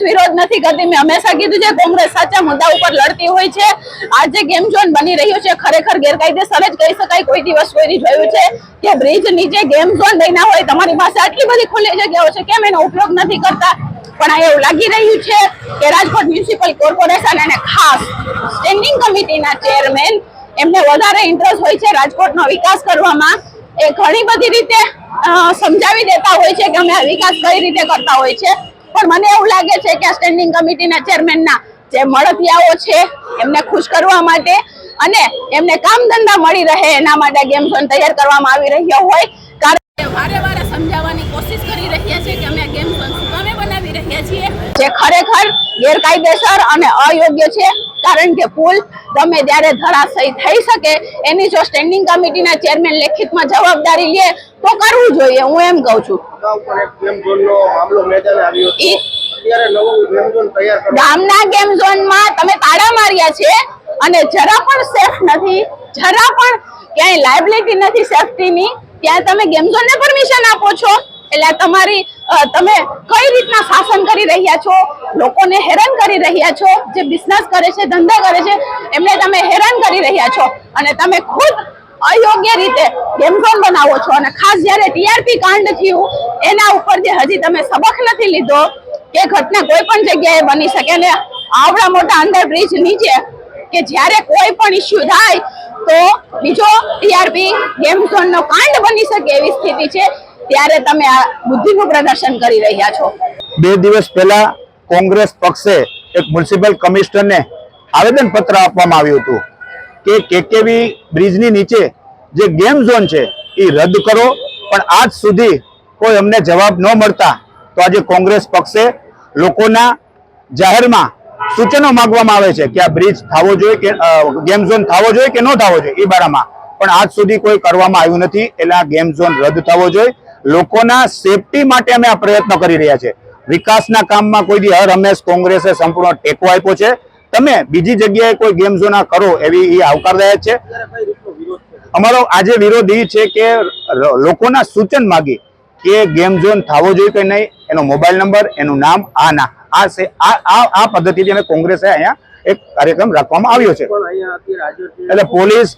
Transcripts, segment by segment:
વિરોધ નથી કરતી. મેં હંમેશા કીધું છે કોંગ્રેસ સાચા મુદ્દા ઉપર લડતી હોય છે. આ જે ગેમ ઝોન બની રહ્યું છે ખરેખર ગેરકાયદેસર જ કહી શકાય. કોઈ દિવસ કોઈની જોયું છે કે બ્રિજ નીચે ગેમ ઝોન બન્યા હોય, તમારી પાસે આટલી બધી ખુલ્લી જગ્યાઓ છે, કેમ એનો ઉપયોગ નથી કરતા? પણ આ એવું લાગી રહ્યું છે કે રાજકોટ મ્યુનિસિપલ કોર્પોરેશન અને ખાસ સ્ટેન્ડિંગ કમિટીના ચેરમેન એમને વધારે ઇન્ટરેસ્ટ હોય છે રાજકોટનો વિકાસ કરવામાં. એ ઘણી બધી રીતે સમજાવી દેતા હોય છે કે અમે વિકાસ કઈ રીતે કરતા હોય છે, પણ મને એવું લાગે છે કે સ્ટેન્ડિંગ કમિટીના ચેરમેનના જે મળતિયાઓ છે એમને ખુશ કરવા માટે અને એમને કામ ધંધા મળી રહે એના માટે ગેમ ઝોન તૈયાર કરવામાં આવી રહ્યો હોય. કારણ વારે વારે સમજાવવાની કોશિશ કરી રહ્યા છે કે અમે આ ગેમ ઝોન શું કામે બનાવી રહ્યા છીએ, જે ખરેખર ગેરકાયદેસર અને અયોગ્ય છે. કારણ કે પુલ ગમે ત્યારે ધરાશયી થઈ શકે, એની જો સ્ટેન્ડિંગ કમિટીના ચેરમેન લેખિતમાં જવાબદારી લે તો કરવું જોઈએ. હું એમ કહું છું. ગામના ગેમ ઝોનમાં તમે તાળા માર્યા છે અને જરા પણ સેફ નથી, જરા પણ ક્યાંય લાયબિલિટી નથી સેફટીની, ત્યાં તમે ગેમ ઝોનને પરમિશન આપો છો. એટલે તમે કઈ રીતના શાસન કરી રહ્યા છો, લોકોને હેરાન કરી રહ્યા છો. જે બિઝનેસ કરે છે, ધંધા કરે છે, એમને તમે હેરાન કરી રહ્યા છો અને તમે ખુદ અયોગ્ય રીતે ગેમ ઝોન બનાવો છો. અને ખાસ જ્યારે ટીઆરપી કાંડ થયું એના ઉપર જે હજી તમે સબક નથી લીધો કે ઘટના કોઈ પણ જગ્યાએ બની શકે, અને આવડા મોટા અંડરબ્રિજ નીચે કે જ્યારે કોઈ પણ ઇસ્યુ થાય તો બીજો ટીઆરપી ગેમ ઝોન નો કાંડ બની શકે એવી સ્થિતિ છે, ત્યારે તમે આ બુદ્ધિનું પ્રદર્શન કરી રહ્યા છો. 2 દિવસ પહેલા કોંગ્રેસ પક્ષે એક મ્યુનિસિપલ કમિશનરને આવેદન પત્ર આપવામાં આવ્યું હતું કે કેકેવી બ્રિજની નીચે જે ગેમ ઝોન છે એ રદ કરો, પણ આજ સુધી કોઈ અમને જવાબ ન મળતા તો આજે કોંગ્રેસ પક્ષે લોકોના જાહેરમાં સૂચનો માંગવામાં આવે છે કે આ બ્રિજ થવો જોઈએ કે ગેમ ઝોન થવો જોઈએ કે ન થવો જોઈએ એ બારામાં, પણ આજ સુધી કોઈ કરવામાં આવ્યું નથી. એટલે આ ગેમ ઝોન રદ થવો જોઈએ. લોકોના સેફટી માટે અમે આ પ્રયત્નો કરી રહ્યા છે. વિકાસના કામમાં કોઈ દી હર હંમેશ કોંગ્રેસે સંપૂર્ણ ટેકો આપ્યો છે. તમે બીજી જગ્યાએ કોઈ ગેમ ઝોન કરો એવી આવકારદાયક છે. અમારો આજે વિરોધ એ છે કે લોકોના સૂચન માગી કે ગેમ ઝોન થવો જોઈએ કે નહીં, એનો મોબાઈલ નંબર, એનું નામ, આ પદ્ધતિથી અમે કોંગ્રેસે અહીંયા એક કાર્યક્રમ રાખવામાં આવ્યો છે. એટલે પોલીસ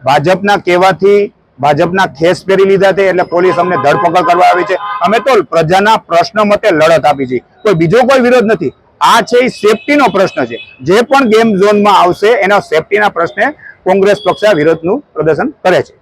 ભાજપના કહેવાથી ભાજપના ખેસ પહેરી લીધા છે, એટલે પોલીસ અમને ધરપકડ કરવા આવી છે. અમે તો પ્રજાના પ્રશ્ન મતે લડત આપી છે, કોઈ બીજો કોઈ વિરોધ નથી. આ છે એ સેફટીનો પ્રશ્ન છે. જે પણ ગેમ ઝોનમાં આવશે એના સેફટીના પ્રશ્ને કોંગ્રેસ પક્ષ વિરોધનું પ્રદર્શન કરે છે.